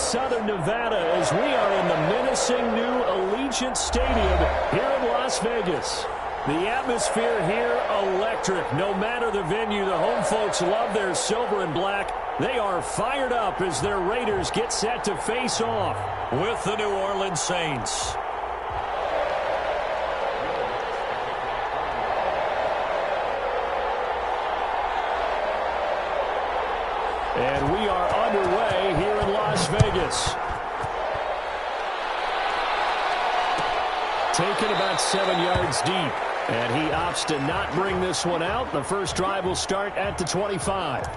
Southern Nevada as we are in the menacing new Allegiant Stadium here in Las Vegas. The atmosphere here, electric. No matter the venue, the home folks love their silver and black. They are fired up as their Raiders get set to face off with the New Orleans Saints. And we are underway here in Las Vegas. Taken about 7 yards deep. And he opts to not bring this one out. The first drive will start at the 25.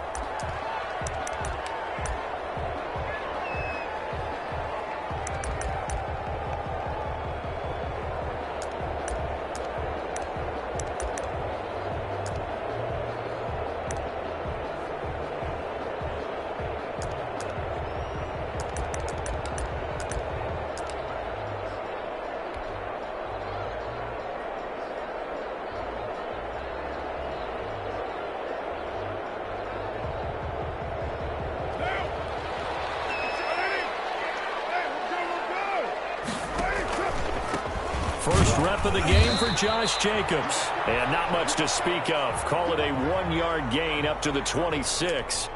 First rep of the game for Josh Jacobs. And not much to speak of. Call it a 1-yard gain up to the 26.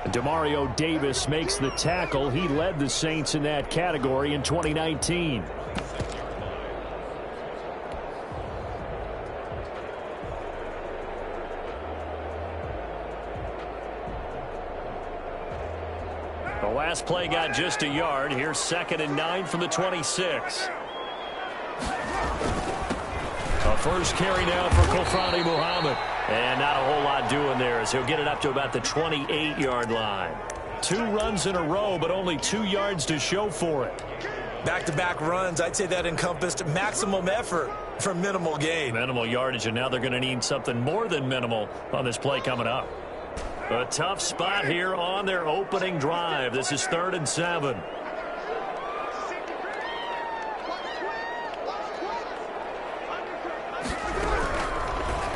Demario Davis makes the tackle. He led the Saints in that category in 2019. The last play got just a yard. Here's 2nd and 9 from the 26. A first carry now for Kofani Muhammad. And not a whole lot doing there as he'll get it up to about the 28-yard line. 2 runs in a row, but only 2 yards to show for it. Back-to-back runs, I'd say that encompassed maximum effort for minimal gain. Minimal yardage, and now they're going to need something more than minimal on this play coming up. A tough spot here on their opening drive. This is 3rd and 7.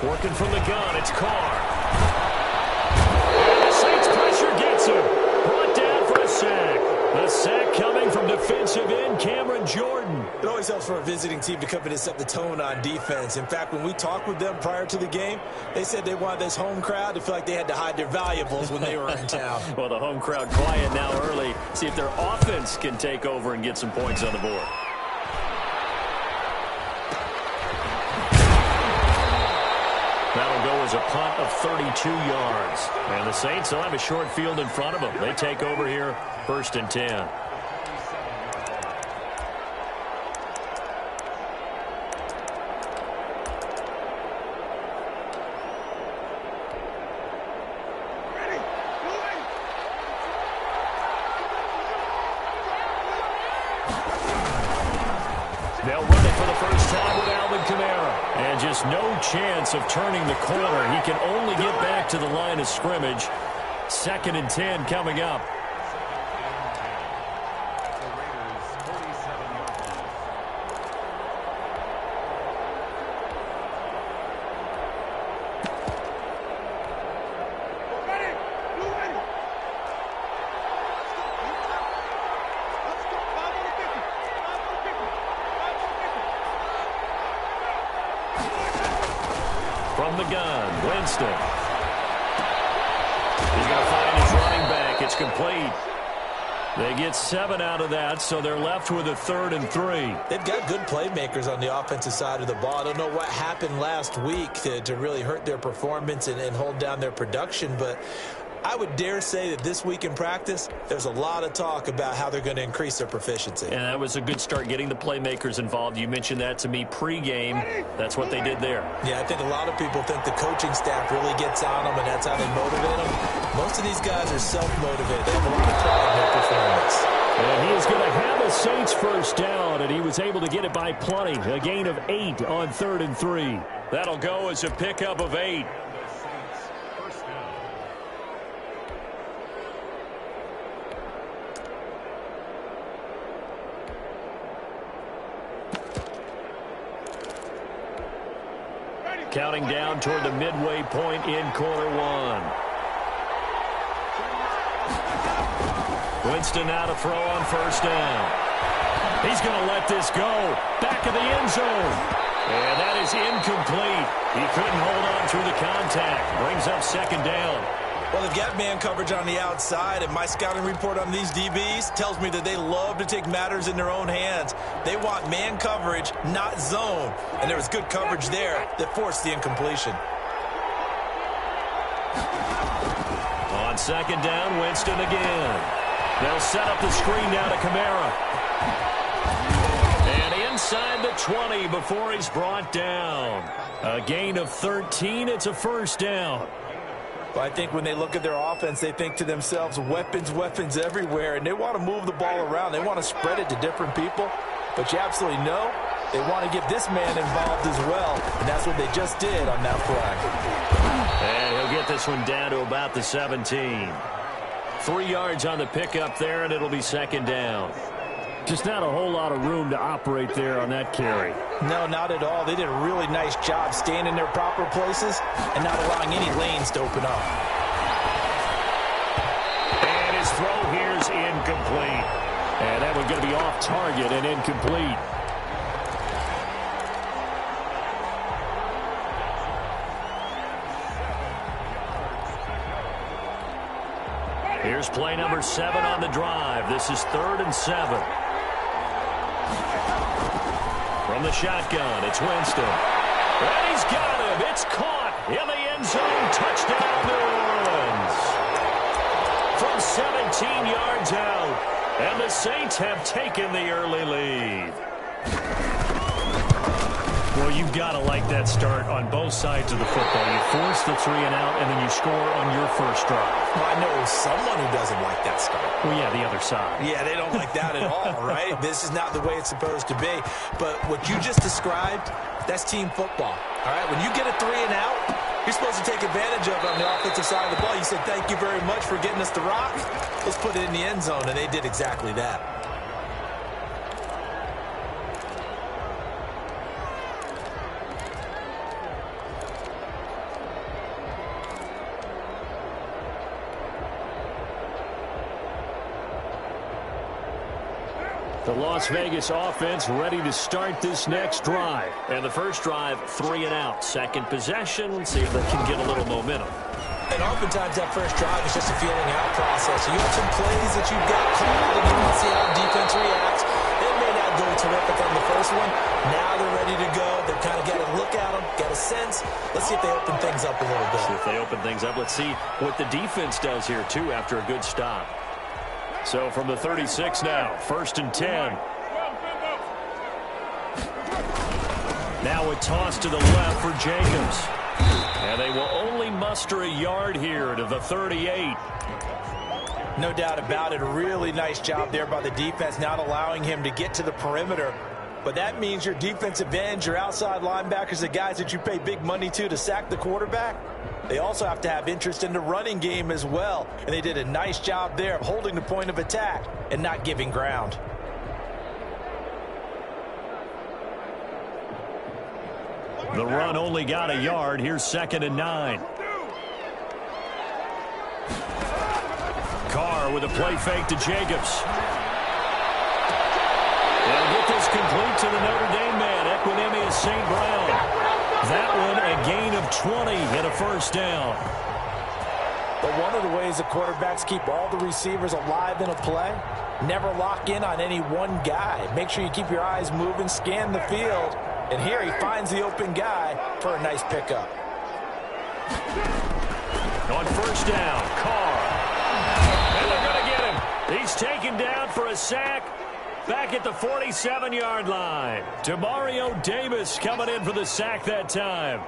Working from the gun, it's Carr. Saints pressure gets him. Brought down for a sack. The sack coming from defensive end Cameron Jordan. It always helps for a visiting team to come in and set the tone on defense. In fact, when we talked with them prior to the game, they said they wanted this home crowd to feel like they had to hide their valuables when they were in town. Well, the home crowd quiet now early. See if their offense can take over and get some points on the board. That'll go as a punt of 32 yards. And the Saints will have a short field in front of them. They take over here, 1st and 10. They'll run it for the first time with Alvin Kamara. And just no chance of turning the corner. He can only get back to the line of scrimmage. 2nd and 10 coming up. From the gun, Winston. He's going to find his running back. It's complete. They get 7 out of that, so they're left with a 3rd and 3. They've got good playmakers on the offensive side of the ball. I don't know what happened last week to really hurt their performance and hold down their production, but I would dare say that this week in practice, there's a lot of talk about how they're going to increase their proficiency. And that was a good start getting the playmakers involved. You mentioned that to me pregame. That's what they did there. Yeah, I think a lot of people think the coaching staff really gets on them, and that's how they motivate them. Most of these guys are self-motivated. They have a lot of pride in their performance. And he is going to have a Saints first down, and he was able to get it by plenty. A gain of 8 on 3rd and 3. That'll go as a pickup of 8. Counting down toward the midway point in quarter 1. Winston now to throw on first down. He's going to let this go. Back of the end zone. And that is incomplete. He couldn't hold on through the contact. Brings up second down. Well, they've got man coverage on the outside, and my scouting report on these DBs tells me that they love to take matters in their own hands. They want man coverage, not zone. And there was good coverage there that forced the incompletion. On second down, Winston again. They'll set up the screen now to Kamara. And inside the 20 before he's brought down. A gain of 13. It's a first down. Well, I think when they look at their offense, they think to themselves, weapons, weapons everywhere, and they want to move the ball around. They want to spread it to different people, but you absolutely know they want to get this man involved as well, and that's what they just did on that play. And he'll get this one down to about the 17. 3 yards on the pickup there, and it'll be second down. Just not a whole lot of room to operate there on that carry. No, not at all. They did a really nice job staying in their proper places and not allowing any lanes to open up. And his throw here is incomplete. And that one's going to be off target and incomplete. Here's play number 7 on the drive. This is 3rd and 7. From the shotgun, it's Winston. And he's got him. It's caught in the end zone. Touchdown, New Orleans. From 17 yards out. And the Saints have taken the early lead. Well, you've got to like that start on both sides of the football. You force the 3 and out, and then you score on your first drive. Well, I know someone who doesn't like that start. Well, yeah, the other side. Yeah, they don't like that at all, right? This is not the way it's supposed to be. But what you just described, that's team football, all right? When you get a 3 and out, you're supposed to take advantage of it on the offensive side of the ball. You said, thank you very much for getting us the rock. Let's put it in the end zone, and they did exactly that. The Las Vegas offense ready to start this next drive. And the first drive, 3 and out. Second possession, see if they can get a little momentum. And oftentimes that first drive is just a feeling out process. You have some plays that you've got called, and you want to see how the defense reacts. It may not go terrific on the first one. Now they're ready to go. They've kind of got to look at them, got a sense. Let's see if they open things up a little bit. See if they open things up. Let's see what the defense does here, too, after a good stop. So from the 36 now, 1st and 10. Now a toss to the left for Jacobs. And they will only muster a yard here to the 38. No doubt about it. A really nice job there by the defense, not allowing him to get to the perimeter. But that means your defensive ends, your outside linebackers, the guys that you pay big money to sack the quarterback, they also have to have interest in the running game as well. And they did a nice job there of holding the point of attack and not giving ground. The run only got a yard. Here's 2nd and 9. Carr with a play fake to Jacobs. They'll get this complete to the Notre Dame man, Equinemius St. Brown. That one a gain of 20 and a first down. But one of the ways the quarterbacks keep all the receivers alive in a play, never lock in on any one guy. Make sure you keep your eyes moving, scan the field. And here he finds the open guy for a nice pickup. On first down, Carr. And they're going to get him. He's taken down for a sack. Back at the 47-yard line. Demario Davis coming in for the sack that time.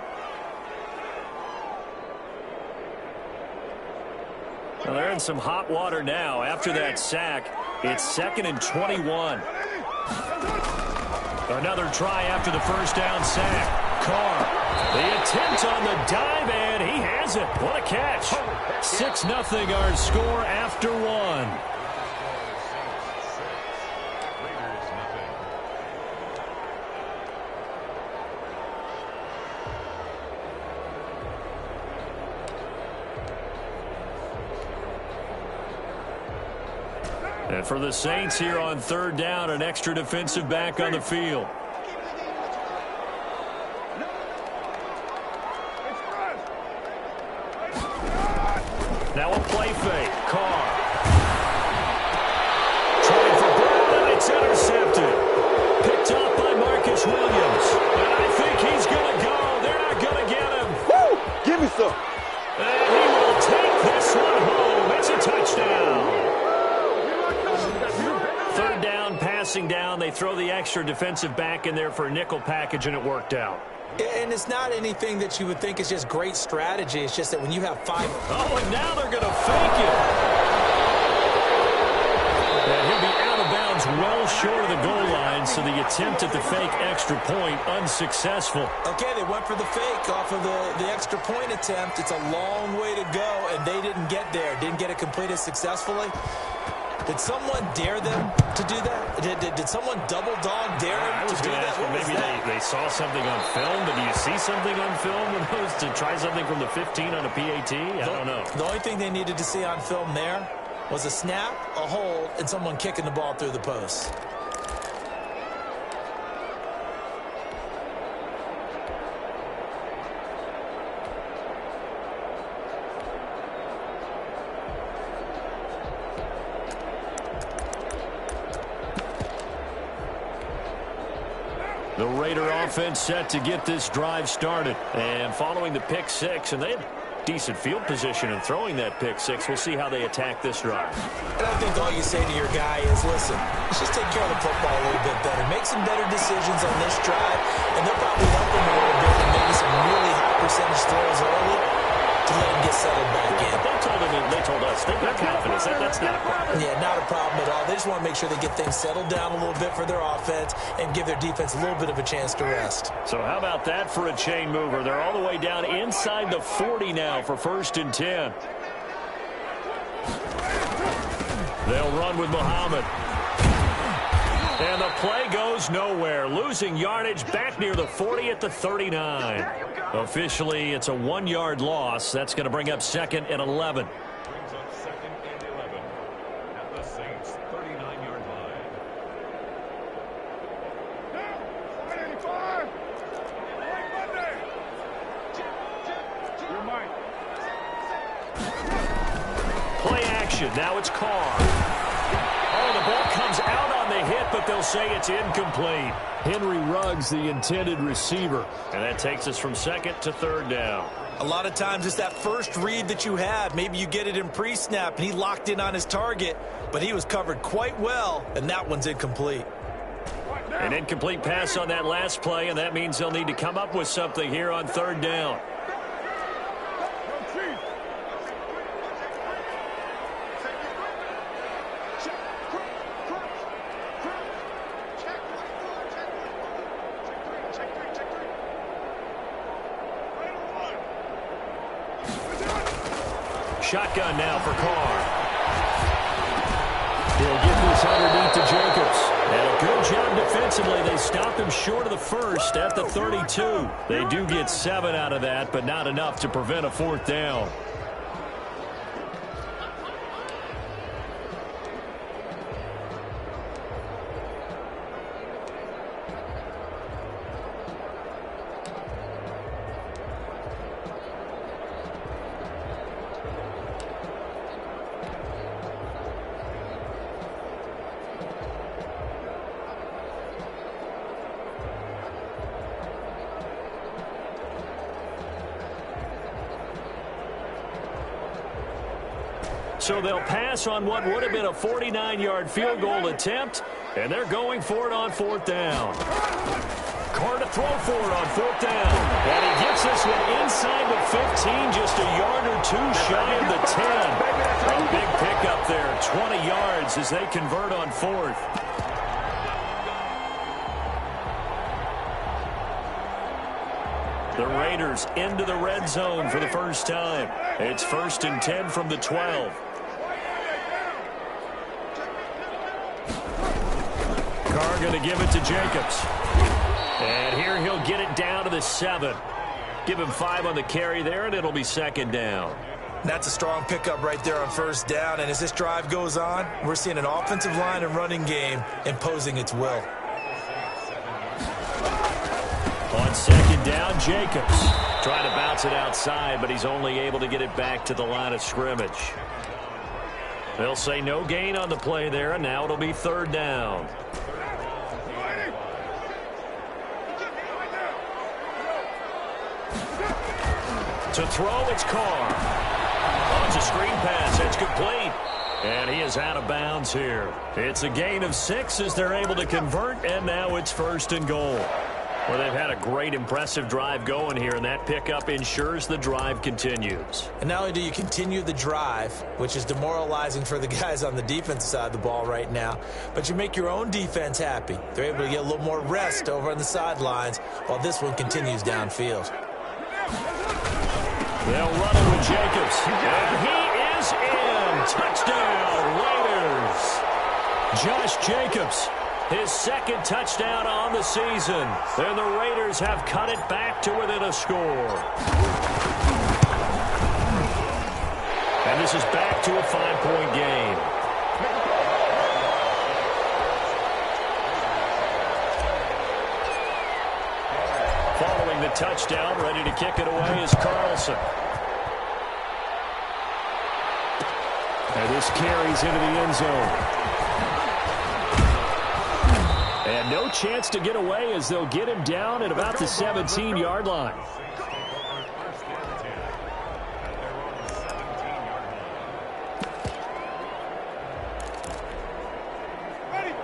Well, they're in some hot water now. After that sack, it's 2nd and 21. Another try after the first down sack. Carr, the attempt on the dive, and he has it. What a catch. 6-0 our score after 1. And for the Saints here on third down, an extra defensive back on the field. Now a play fake. Carr. Trying for Brown, and it's intercepted. Picked up by Marcus Williams. And I think he's going to go. They're not going to get him. Woo! Give me some. And he will take this one home. It's a touchdown. Third down, passing down. They throw the extra defensive back in there for a nickel package, and it worked out. And it's not anything that you would think is just great strategy. It's just that when you have 5... Oh, and now they're going to fake it. And he'll be out of bounds well short of the goal line, so the attempt at the fake extra point unsuccessful. Okay, they went for the fake off of the extra point attempt. It's a long way to go, and they didn't get there. Didn't get it completed successfully. Did someone dare them to do that? Did someone double dog dare them to do that? Maybe they saw something on film, but do you see something on film when those to try something from the 15 on a PAT? I don't know. The only thing they needed to see on film there was a snap, a hold, and someone kicking the ball through the post. The Raider offense set to get this drive started. And following the pick six, and they had decent field position in throwing that pick six. We'll see how they attack this drive. And I think all you say to your guy is, listen, let's just take care of the football a little bit better. Make some better decisions on this drive, and they'll probably help him a little bit and maybe some really high percentage throws early to let him get settled back in. They told us they've got confidence. That's not a problem. Yeah, not a problem at all. They just want to make sure they get things settled down a little bit for their offense and give their defense a little bit of a chance to rest. So how about that for a chain mover? They're all the way down inside the 40 now for 1st and 10. They'll run with Muhammad. And the play goes nowhere. Losing yardage back near the 40 at the 39. Officially, it's a 1-yard loss. That's going to bring up 2nd and 11. Brings up 2nd and 11 at the Saints' 39-yard line. Play action. Now it's Carr. Oh, the ball comes out on the hit, but they'll say it's incomplete. Henry Ruggs, the intended receiver. And that takes us from 2nd to 3rd down. A lot of times it's that first read that you have. Maybe you get it in pre-snap, and he locked in on his target, but he was covered quite well, and that one's incomplete. An incomplete pass on that last play, and that means they'll need to come up with something here on 3rd down. Shotgun now for Carr. He'll get this underneath to Jacobs. And a good job defensively. They stopped him short of the first at the 32. They do get 7 out of that, but not enough to prevent a 4th down. So they'll pass on what would have been a 49-yard field goal attempt, and they're going for it on 4th down. Carr to throw for it on 4th down. And he gets this one inside the 15, just a yard or two shy of the 10. A big pickup there, 20 yards as they convert on 4th. The Raiders into the red zone for the first time. It's 1st and 10 from the 12. Carr going to give it to Jacobs. And here he'll get it down to the 7. Give him 5 on the carry there, and it'll be 2nd down. That's a strong pickup right there on first down, and as this drive goes on, we're seeing an offensive line and running game imposing its will. On second down, Jacobs trying to bounce it outside, but he's only able to get it back to the line of scrimmage. They'll say no gain on the play there, and now it'll be third down. To throw, it's Carr. Oh, it's a screen pass. It's complete. And he is out of bounds here. It's a gain of 6 as they're able to convert, and now it's first and goal. Well, they've had a great, impressive drive going here, and that pickup ensures the drive continues. And not only do you continue the drive, which is demoralizing for the guys on the defensive side of the ball right now, but you make your own defense happy. They're able to get a little more rest over on the sidelines while this one continues downfield. They'll run it with Jacobs. And he is in. Touchdown, Raiders. Josh Jacobs, his second touchdown on the season. And the Raiders have cut it back to within a score. And this is back to a 5-point game. Following the touchdown, ready to kick it away is Carlson. And this carries into the end zone. And no chance to get away as they'll get him down at about the 17-yard line.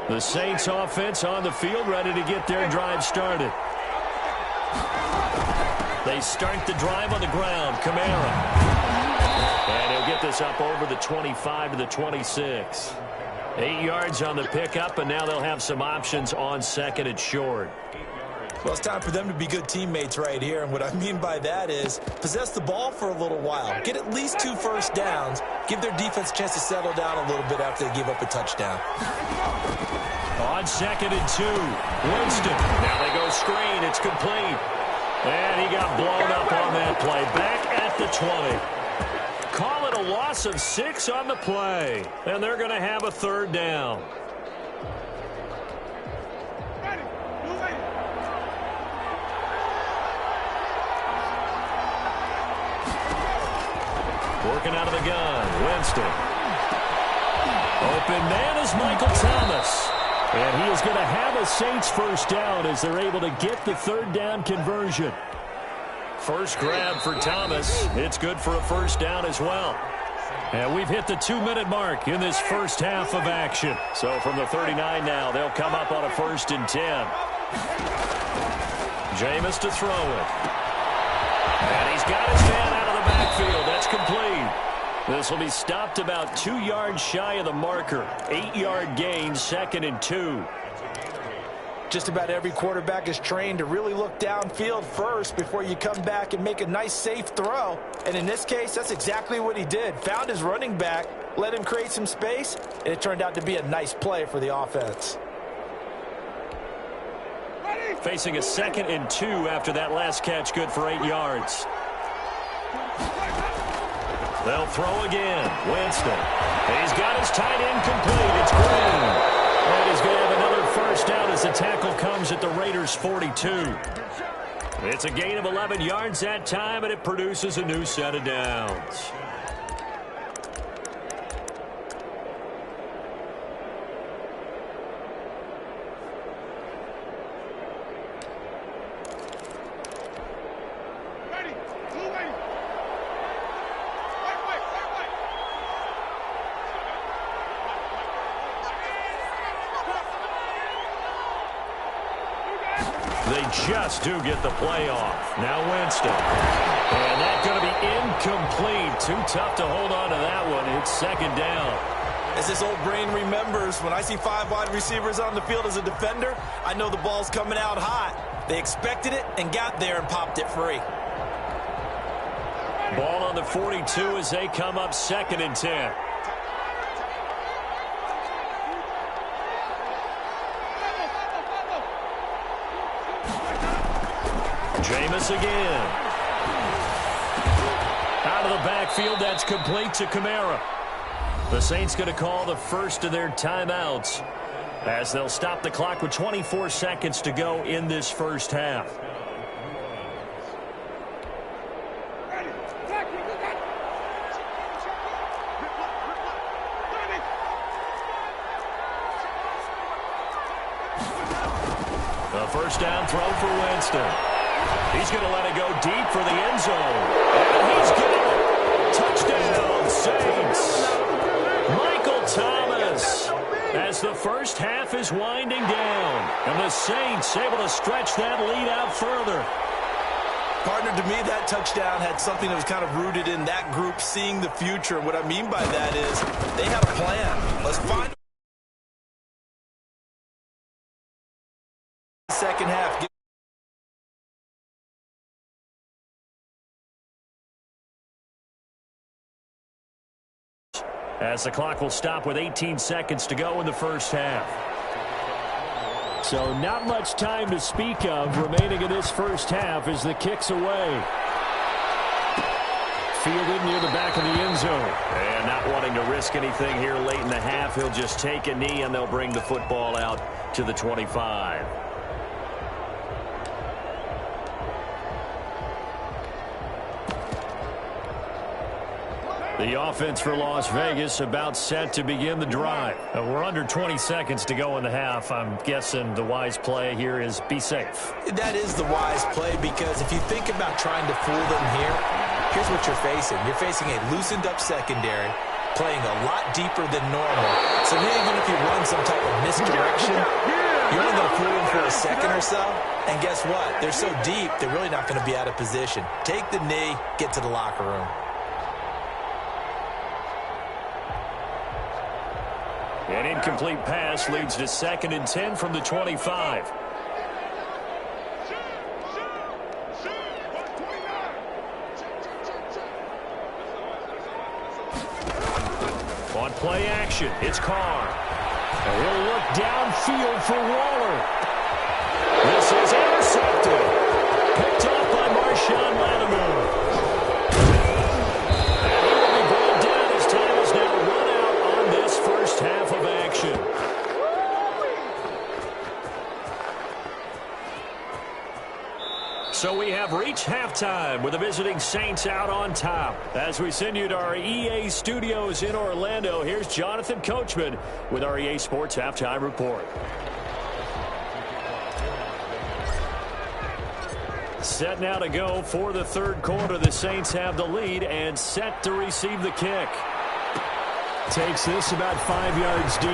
The Saints offense on the field, ready to get their drive started. They start the drive on the ground. Kamara. And he'll get this up over the 25 to the 26. 8 yards on the pickup, and now they'll have some options on second and short. Well, it's time for them to be good teammates right here, and what I mean by that is possess the ball for a little while. Get at least 2 first downs. Give their defense a chance to settle down a little bit after they give up a touchdown. On second and 2, Winston. Now they go screen. It's complete. And he got blown up on that play. Back at the 20. Call it a loss of 6 on the play. And they're going to have a third down. Working out of the gun. Winston. Open man is Michael Thomas. And he is going to have a Saints first down as they're able to get the third down conversion. First grab for Thomas. It's good for a first down as well. And we've hit the 2-minute mark in this first half of action. So from the 39 now, they'll come up on a 1st and 10. Jameis to throw it. And he's got his man out of the backfield. That's complete. This will be stopped about 2 yards shy of the marker. 8-yard gain, 2nd and 2. Just about every quarterback is trained to really look downfield first before you come back and make a nice, safe throw. And in this case, that's exactly what he did. Found his running back, let him create some space, and it turned out to be a nice play for the offense. Facing a 2nd and 2 after that last catch, good for 8 yards. They'll throw again. Winston. He's got his tight end complete. It's Green. And he's going to have another first down as the tackle comes at the Raiders' 42. It's a gain of 11 yards that time, and it produces a new set of downs. They just do get the play off. Now Winston. And that's going to be incomplete. Too tough to hold on to that one. It's 2nd down. As this old brain remembers, when I see 5 wide receivers on the field as a defender, I know the ball's coming out hot. They expected it and got there and popped it free. Ball on the 42 as they come up 2nd and 10. Jameis again. Out of out of the backfield. That's complete to Kamara. The Saints going to call the first of their timeouts as they'll stop the clock with 24 seconds to go in this first half. The first down throw for Winston. He's going to let it go deep for the end zone. And he's got it. Touchdown, Saints. Michael Thomas, as the first half is winding down. And the Saints able to stretch that lead out further. Partner, to me, that touchdown had something that was kind of rooted in that group seeing the future. And what I mean by that is they had a plan. Let's find the second half. As the clock will stop with 18 seconds to go in the first half. So not much time to speak of remaining in this first half as the kick's away. Fielded near the back of the end zone. And not wanting to risk anything here late in the half, he'll just take a knee and they'll bring the football out to the 25. The offense for Las Vegas about set to begin the drive. We're under 20 seconds to go in the half. I'm guessing the wise play here is be safe. That is the wise play, because if you think about trying to fool them here, here's what you're facing. You're facing a loosened up secondary, playing a lot deeper than normal. So even if you run some type of misdirection, you're only going to fool them for a second or so. And guess what? They're so deep, they're really not going to be out of position. Take the knee, get to the locker room. An incomplete pass leads to 2nd and 10 from the 25. On play action, it's Carr. And he'll look downfield for Waller. This is intercepted. Picked off by Marshawn Lattimore. Half of action. So we have reached halftime with the visiting Saints out on top. As we send you to our EA studios in Orlando, here's Jonathan Coachman with our EA Sports Halftime Report. Set now to go for the third quarter. The Saints have the lead and set to receive the kick. Takes this about 5 yards deep.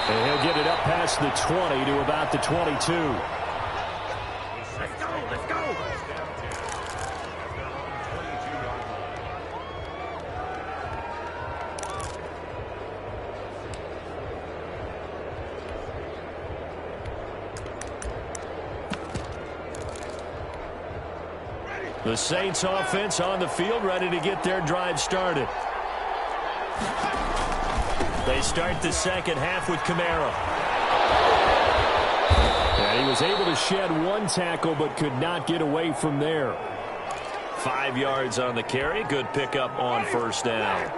And he'll get it up past the 20 to about the 22. Let's go, let's go. The Saints offense on the field, ready to get their drive started. They start the second half with Kamara. And he was able to shed one tackle but could not get away from there. 5 yards on the carry. Good pickup on first down.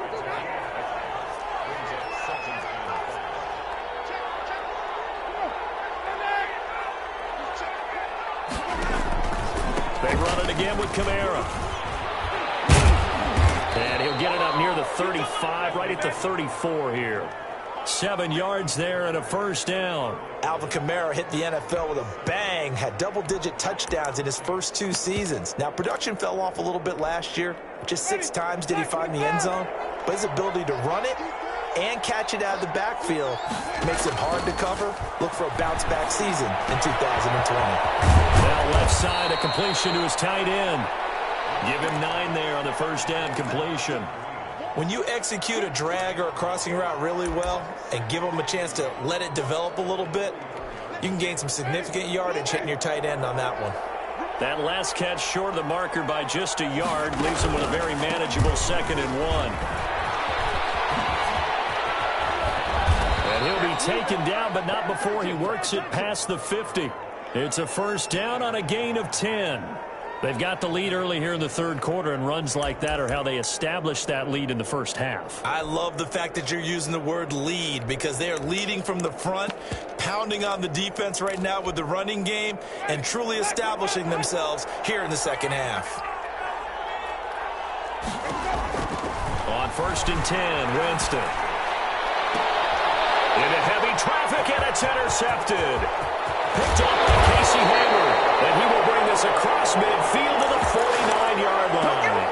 They run it again with Kamara. And he'll get it up near the 35, right at the 34 here. 7 yards there and a first down. Alvin Kamara hit the NFL with a bang, had double-digit touchdowns in his first 2 seasons. Now, production fell off a little bit last year. Just 6 times did he find the end zone. But his ability to run it and catch it out of the backfield makes it hard to cover. Look for a bounce-back season in 2020. Now left side, a completion to his tight end. Give him 9 there on the first down completion. When you execute a drag or a crossing route really well and give them a chance to let it develop a little bit, you can gain some significant yardage hitting your tight end on that one. That last catch short of the marker by just a yard leaves him with a very manageable 2nd and 1. And he'll be taken down, but not before he works it past the 50. It's a first down on a gain of 10. They've got the lead early here in the third quarter, and runs like that are how they established that lead in the first half. I love the fact that you're using the word lead because they are leading from the front, pounding on the defense right now with the running game, and truly establishing themselves here in the second half. On 1st and 10, Winston. Into heavy traffic, and it's intercepted. Picked up by Casey Hayward, and he will bring this across midfield to the 49-yard line.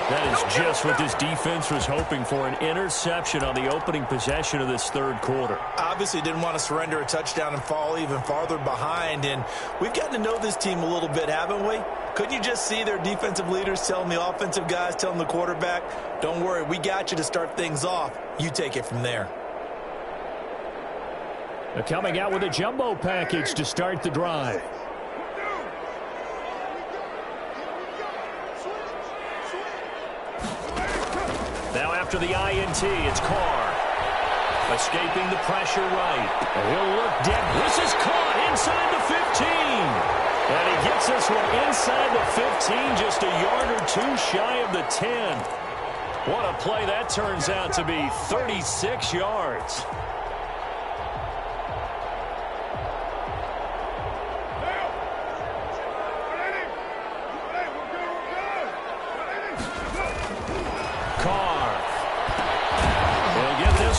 That is just what this defense was hoping for, an interception on the opening possession of this third quarter. Obviously didn't want to surrender a touchdown and fall even farther behind, and we've gotten to know this team a little bit, haven't we? Couldn't you just see their defensive leaders telling the offensive guys, telling the quarterback, don't worry, we got you to start things off. You take it from there. They're coming out with a jumbo package to start the drive. Now after the INT, it's Carr. Escaping the pressure right. And he'll look dead. This is caught inside the 15. And he gets this one inside the 15, just a yard or two shy of the 10. What a play that turns out to be, 36 yards.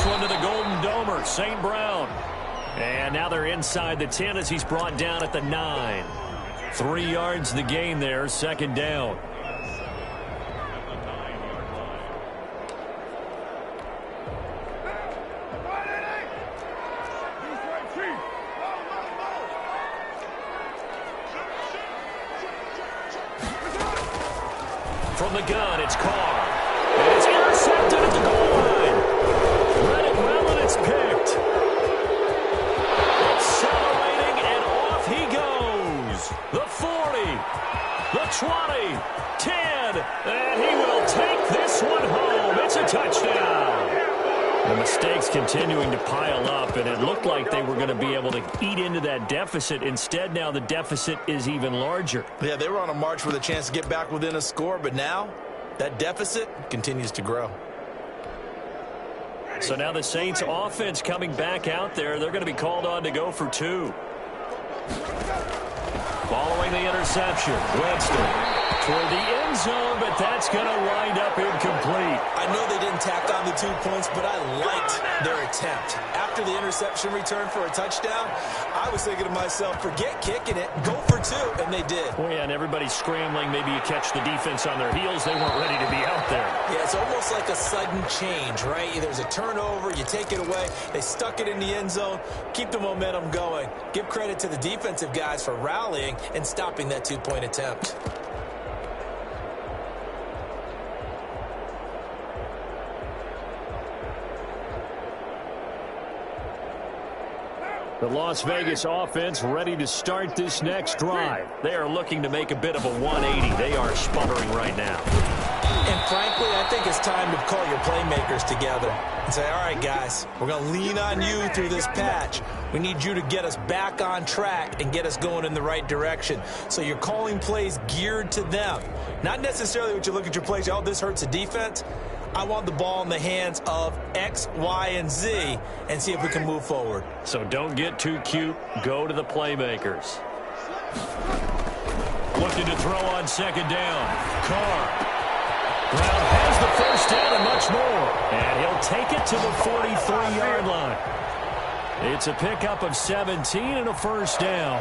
One to the Golden Domer, St. Brown. And now they're inside the 10 as he's brought down at the 9. 3 yards the gain there, second down. From the gun, it's Carr. And it's intercepted at the goal line. Read it well, and it's picked. Accelerating, and off he goes. The 40, the 20, 10, and he will take this one home. It's a touchdown. The mistakes continuing to pile up, and it looked like they were going to be able to eat into that deficit. Instead, now the deficit is even larger. Yeah, they were on a march with a chance to get back within a score, but now that deficit continues to grow. So now the Saints offense coming back out there. They're going to be called on to go for 2. Following the interception, Winston toward the end zone, but that's going to wind up incomplete. I know they didn't tack on the 2 points, but I liked their attempt. After the interception return for a touchdown, I was thinking to myself, forget kicking it, go for 2, and they did. Oh, yeah, and everybody's scrambling. Maybe you catch the defense on their heels. They weren't ready to be out there. Yeah, it's almost like a sudden change, right? There's a turnover, you take it away, they stuck it in the end zone, keep the momentum going. Give credit to the defensive guys for rallying and stopping that 2-point attempt. The Las Vegas offense ready to start this next drive. They are looking to make a bit of a 180. They are sputtering right now. And frankly, I think it's time to call your playmakers together and say, all right, guys, we're going to lean on you through this patch. We need you to get us back on track and get us going in the right direction. So you're calling plays geared to them. Not necessarily what you look at your plays, oh, this hurts the defense. I want the ball in the hands of X, Y, and Z and see if we can move forward. So don't get too cute. Go to the playmakers. Looking to throw on second down. Carr. Brown has the first down and much more. And he'll take it to the 43-yard line. It's a pickup of 17 and a first down.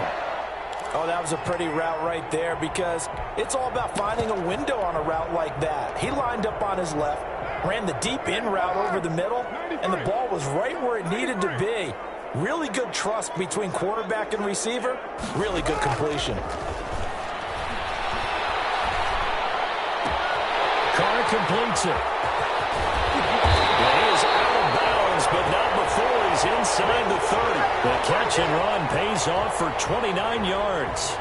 Oh, that was a pretty route right there because it's all about finding a window on a route like that. He lined up on his left, ran the deep in route over the middle, and the ball was right where it needed to be. Really good trust between quarterback and receiver. Really good completion. Carr completes it. He is out of bounds, but not before he's inside the 30. The catch and run pays off for 29 yards.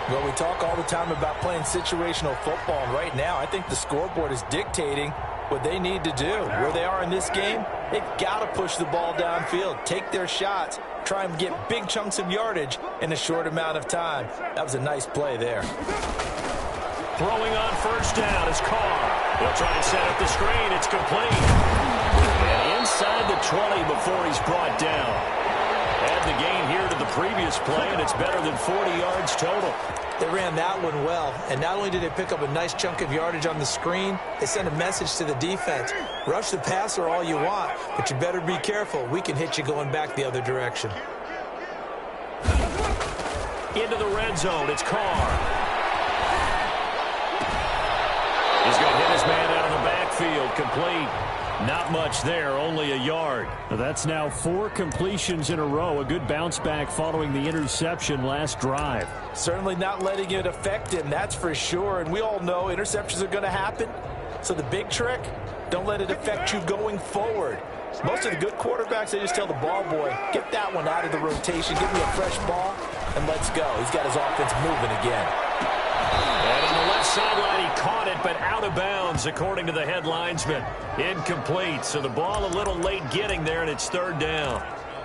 Well, we talk all the time about playing situational football, and right now I think the scoreboard is dictating what they need to do. Where they are in this game, they've got to push the ball downfield, take their shots, try and get big chunks of yardage in a short amount of time. That was a nice play there. Throwing on first down is Carr. He'll try and set up the screen. It's complete. And inside the 20 before he's brought down. Add the gain here to the previous play, and it's better than 40 yards total. They ran that one well, and not only did they pick up a nice chunk of yardage on the screen, they sent a message to the defense. Rush the passer all you want, but you better be careful. We can hit you going back the other direction. Into the red zone, it's Carr. He's going to hit his man out of the backfield, complete. Not much there, only a yard. That's now 4 completions in a row. A good bounce back following the interception last drive. Certainly not letting it affect him, that's for sure. And we all know interceptions are going to happen. So the big trick, don't let it affect you going forward. Most of the good quarterbacks, they just tell the ball boy, get that one out of the rotation, give me a fresh ball, and let's go. He's got his offense moving again. And on the left sideline, he caught it, but out of bounds, according to the head linesman. Incomplete, so the ball a little late getting there, and it's third down.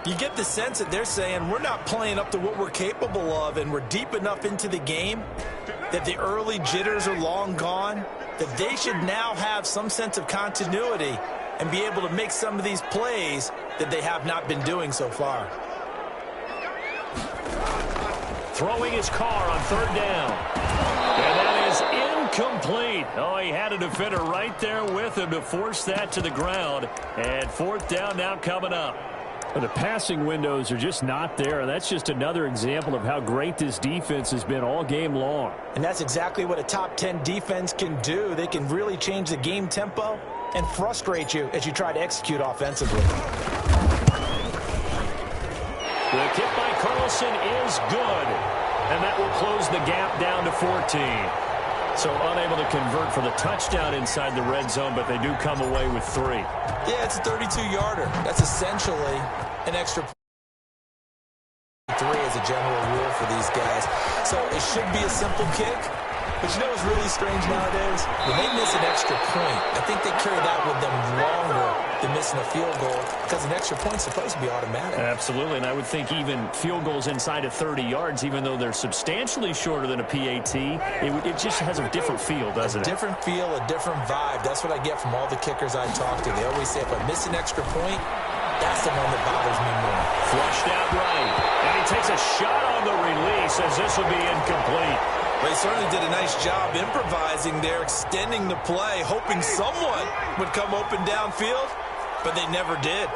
You get the sense that they're saying we're not playing up to what we're capable of, and we're deep enough into the game that the early jitters are long gone, that they should now have some sense of continuity and be able to make some of these plays that they have not been doing so far. Throwing his Carr on third down. And that is incomplete. Oh, he had a defender right there with him to force that to the ground. And fourth down now coming up. The passing windows are just not there, and that's just another example of how great this defense has been all game long. And that's exactly what a top 10 defense can do. They can really change the game tempo and frustrate you as you try to execute offensively. The kick by Carlson is good, and that will close the gap down to 14. So unable to convert for the touchdown inside the red zone, but they do come away with 3. Yeah, it's a 32-yarder. That's essentially an extra 3 as a general rule for these guys. So it should be a simple kick. But you know what's really strange nowadays? When they miss an extra point, I think they carry that with them longer than missing a field goal because an extra point's supposed to be automatic. Absolutely, and I would think even field goals inside of 30 yards, even though they're substantially shorter than a PAT, it just has a different feel, doesn't it? A different feel, a different vibe. That's what I get from all the kickers I talk to. They always say if I miss an extra point, that's the one that bothers me more. Flushed out right, and he takes a shot on the release as this will be incomplete. They certainly did a nice job improvising there, extending the play, hoping someone would come open downfield, but they never did.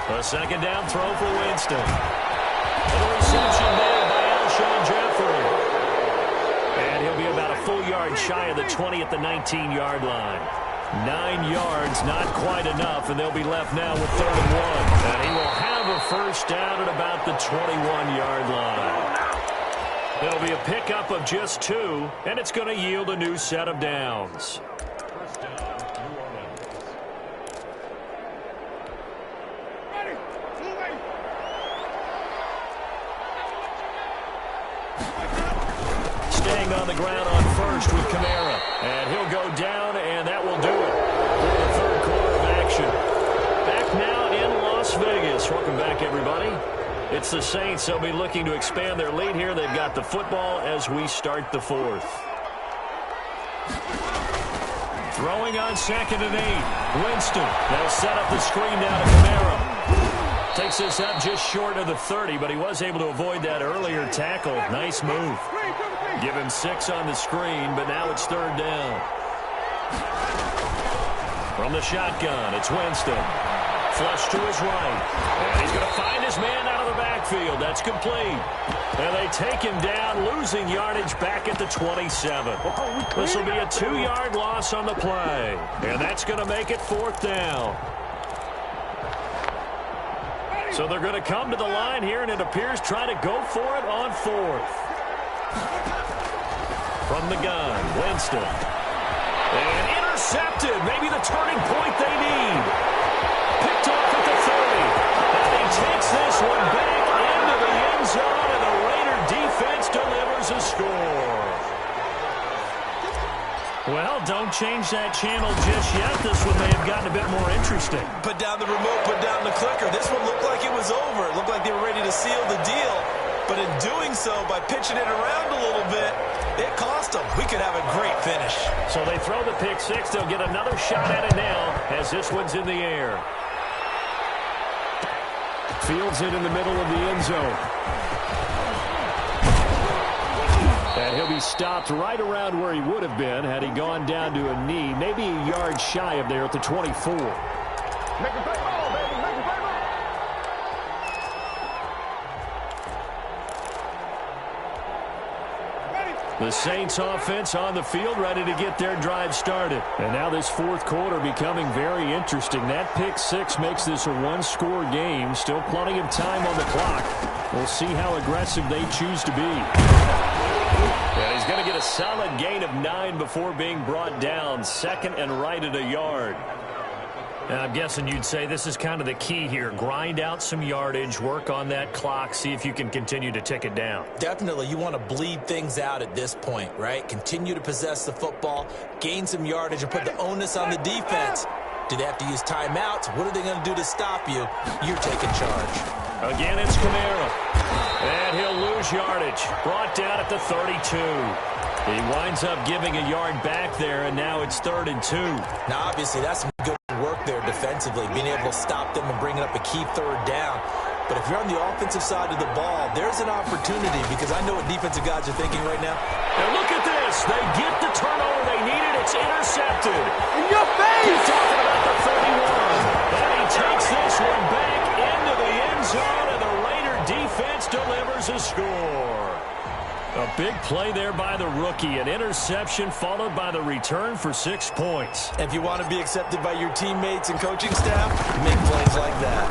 A second down throw for Winston. And a reception made by Alshon Jeffrey. And he'll be about a full yard shy of the 20 at the 19-yard line. 9 yards, not quite enough, and they'll be left now with 3rd and 1. And he will have a first down at about the 21-yard line. It'll be a pickup of just 2, and it's going to yield a new set of downs. Staying on the ground on first with Kamara. And he'll go down, and that will do it for the third quarter of action. Back now in Las Vegas. Welcome back, everybody. It's the Saints. They'll be looking to expand their lead here. They've got the football as we start the 4th. Throwing on 2nd and 8. Winston. They'll set up the screen down to Kamara. Takes this up just short of the 30, but he was able to avoid that earlier tackle. Nice move. Give him 6 on the screen, but now it's 3rd down. From the shotgun, it's Winston. Flush to his right. And he's going to find his man out of the backfield. That's complete. And they take him down, losing yardage back at the 27. This will be a 2-yard loss on the play. And that's going to make it 4th down. So they're going to come to the line here, and it appears try to go for it on 4th. From the gun, Winston. And intercepted. Maybe the turning point they need. Picked off at the 30. And he takes this one back into the end zone, and the Raider defense delivers a score. Well, don't change that channel just yet. This one may have gotten a bit more interesting. Put down the remote, put down the clicker. This one looked like it was over. It looked like they were ready to seal the deal. But in doing so, by pitching it around a little bit, it cost them. We could have a great finish. So they throw the pick six. They'll get another shot at it now as this one's in the air. Fields it in the middle of the end zone. And he'll be stopped right around where he would have been had he gone down to a knee, maybe a yard shy of there at the 24. Make a play ball, baby. Make a play ball. The Saints offense on the field ready to get their drive started. And now this fourth quarter becoming very interesting. That pick six makes this a one-score game. Still plenty of time on the clock. We'll see how aggressive they choose to be. And he's going to get a solid gain of 9 before being brought down. Second and right at a yard. Now, I'm guessing you'd say this is kind of the key here. Grind out some yardage, work on that clock, see if you can continue to tick it down. Definitely, you want to bleed things out at this point, right? Continue to possess the football, gain some yardage, and put the onus on the defense. Do they have to use timeouts? What are they going to do to stop you? You're taking charge. Again, it's Kamara. And he'll lose yardage. Brought down at the 32. He winds up giving a yard back there, and now it's 3rd and 2. Now, obviously, that's some good work there defensively, being able to stop them and bringing up a key 3rd down. But if you're on the offensive side of the ball, there's an opportunity, because I know what defensive guys are thinking right now. And look at this. They get the turnover they needed. It's intercepted. In your face! He's talking about the 31. And he takes this one back into the end zone, and the Raider defense delivers a score. A big play there by the rookie. An interception followed by the return for 6 points. If you want to be accepted by your teammates and coaching staff, make plays like that.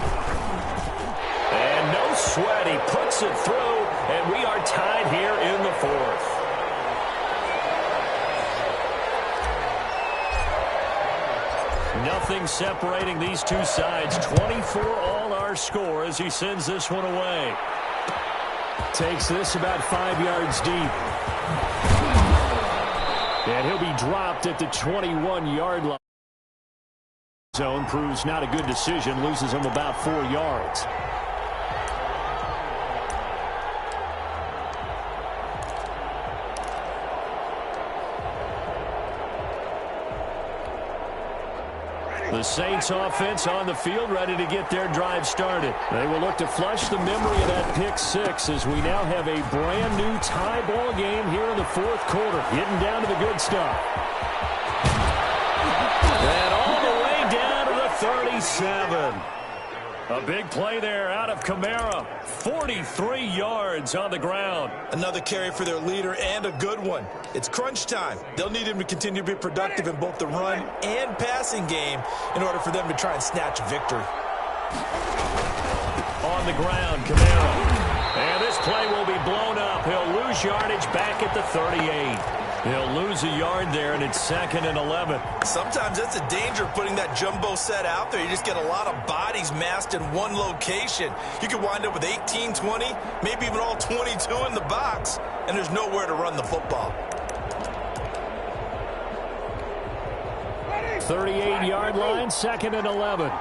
And no sweat. He puts it through, and we are tied here in the 4th. Nothing separating these two sides. 24 all our score as he sends this one away. Takes this about 5 yards deep. And he'll be dropped at the 21-yard line. Zone proves not a good decision. Loses him about 4 yards. The Saints offense on the field ready to get their drive started. They will look to flush the memory of that pick six as we now have a brand new tie ball game here in the 4th quarter. Getting down to the good stuff. And all the way down to the 37. A big play there out of Kamara. 43 yards on the ground. Another carry for their leader, and a good one. It's crunch time. They'll need him to continue to be productive in both the run and passing game in order for them to try and snatch victory. On the ground, Kamara. And this play will be blown up. He'll lose yardage back at the 38. He'll lose a yard there, and it's 2nd and 11. Sometimes that's the danger of putting that jumbo set out there. You just get a lot of bodies massed in one location. You could wind up with 18, 20, maybe even all 22 in the box, and there's nowhere to run the football. 38-yard line, 2nd and 11.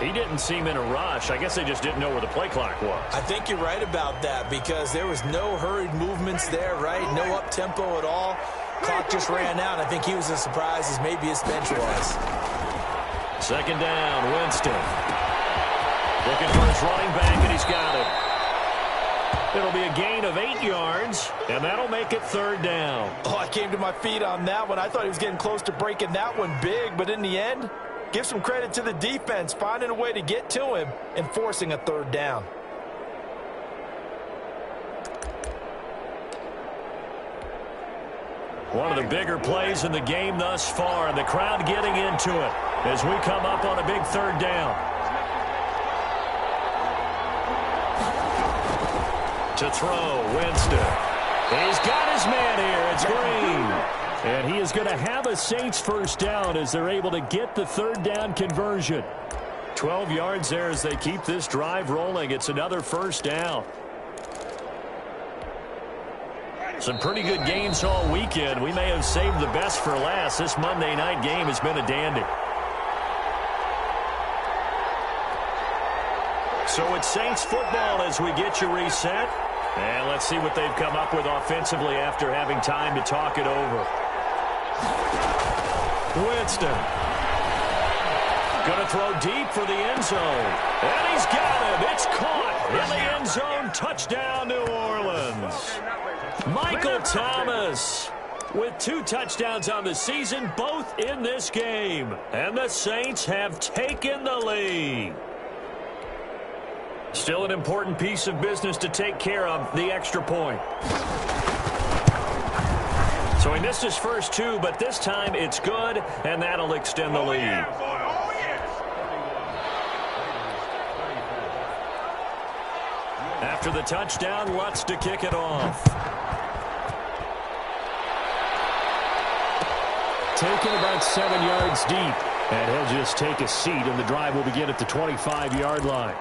He didn't seem in a rush. I guess they just didn't know where the play clock was. I think you're right about that, because there was no hurried movements there, right? No up-tempo at all. Clock just ran out. I think he was as surprised as maybe his bench was. 2nd down, Winston. Looking for his running back, and he's got it. It'll be a gain of 8 yards, and that'll make it 3rd down. Oh, I came to my feet on that one. I thought he was getting close to breaking that one big, but in the end, give some credit to the defense, finding a way to get to him and forcing a 3rd down. One of the bigger plays in the game thus far, and the crowd getting into it as we come up on a big 3rd down. To throw, Winston. He's got his man here. It's Green. And he is going to have a Saints 1st down as they're able to get the 3rd down conversion. 12 yards there as they keep this drive rolling. It's another 1st down. Some pretty good games all weekend. We may have saved the best for last. This Monday night game has been a dandy. So it's Saints football as we get you reset. And let's see what they've come up with offensively after having time to talk it over. Winston. Going to throw deep for the end zone. And he's got it. It's caught in the end zone. Touchdown, New Orleans. Michael Thomas with 2 touchdowns on the season, both in this game. And the Saints have taken the lead. Still an important piece of business to take care of, the extra point. So he missed his first 2, but this time it's good, and that'll extend the lead. After the touchdown, Lutz to kick it off. Taken about 7 yards deep, and he'll just take a seat, and the drive will begin at the 25-yard line.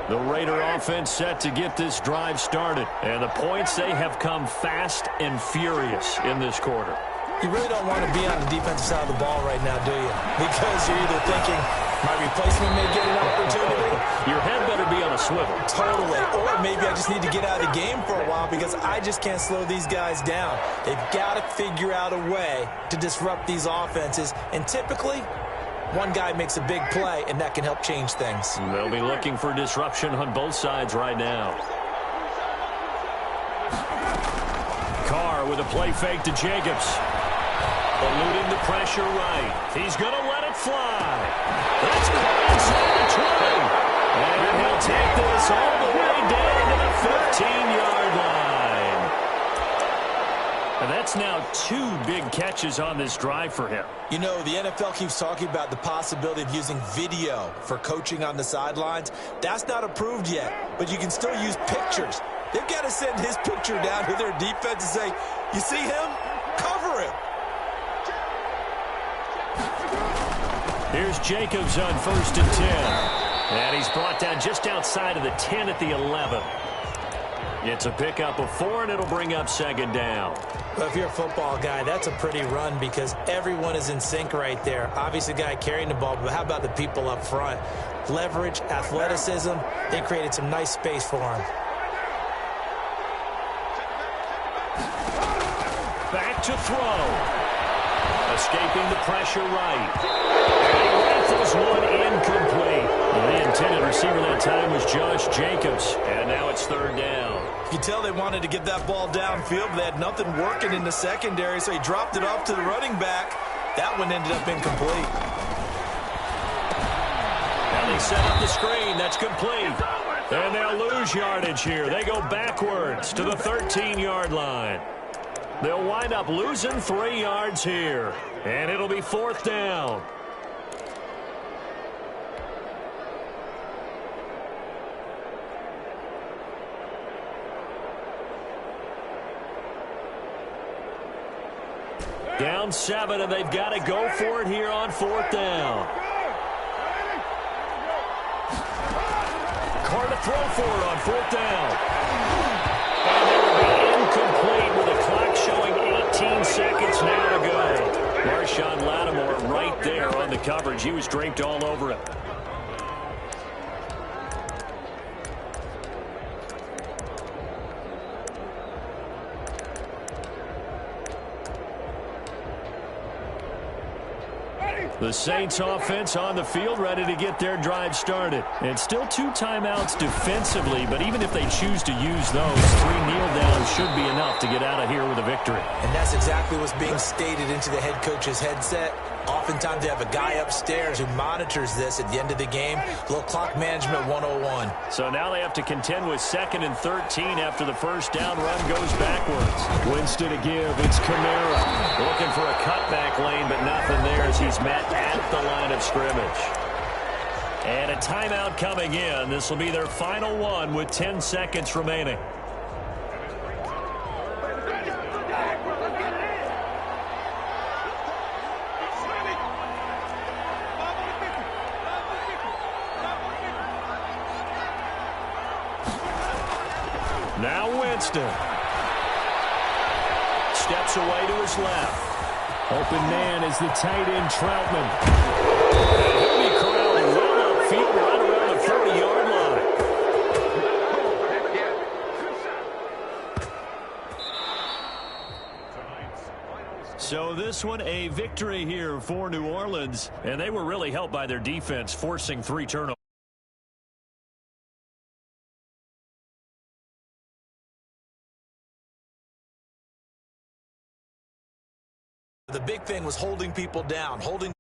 The Raider offense set to get this drive started. And the points, they have come fast and furious in this quarter. You really don't want to be on the defensive side of the ball right now, do you? Because you're either thinking, my replacement may get an opportunity. Your head better be on a swivel. Totally. Or maybe I just need to get out of the game for a while because I just can't slow these guys down. They've got to figure out a way to disrupt these offenses. And typically, one guy makes a big play, and that can help change things. They'll be looking for disruption on both sides right now. Carr with a play fake to Jacobs. Eluding the pressure right. He's going to let it fly. That's caught inside the 20. And he'll take this all the way down to the 15-yard line. And that's now 2 big catches on this drive for him. You know, the NFL keeps talking about the possibility of using video for coaching on the sidelines. That's not approved yet, but you can still use pictures. They've got to send his picture down to their defense and say, you see him? Cover him. Here's Jacobs on 1st and 10. And he's brought down just outside of the 10 at the 11. It's a pickup of 4, and it'll bring up 2nd down. Well, if you're a football guy, that's a pretty run because everyone is in sync right there. Obviously, the guy carrying the ball, but how about the people up front? Leverage, athleticism, they created some nice space for him. Back to throw. Escaping the pressure right. And he rifles one incomplete. The intended receiver that time was Josh Jacobs. And now it's 3rd down. You can tell they wanted to get that ball downfield, but they had nothing working in the secondary, so he dropped it off to the running back. That one ended up incomplete. Now they set up the screen. That's complete. And they'll lose yardage here. They go backwards to the 13-yard line. They'll wind up losing 3 yards here. And it'll be 4th down. Down 7, and they've got to go for it here on 4th down. Carr to throw for it on 4th down. And it will be incomplete with the clock showing 18 seconds now to go. Marshawn Lattimore right there on the coverage. He was draped all over it. The Saints offense on the field ready to get their drive started. And still 2 timeouts defensively, but even if they choose to use those, 3 kneel downs should be enough to get out of here with a victory. And that's exactly what's being stated into the head coach's headset. Oftentimes they have a guy upstairs who monitors this at the end of the game. A little clock management 101. So now they have to contend with 2nd and 13 after the first down run goes backwards. Winston to give. It's Kamara. Looking for a cutback lane, but nothing there as he's met at the line of scrimmage. And a timeout coming in. This will be their final one with 10 seconds remaining. Winston. Steps away to his left. Open man is the tight end, Troutman. And he'll be corralled well upfield right around the 40-yard line. So this one, a victory here for New Orleans. And they were really helped by their defense, forcing 3 turnovers. The big thing was holding people down, holding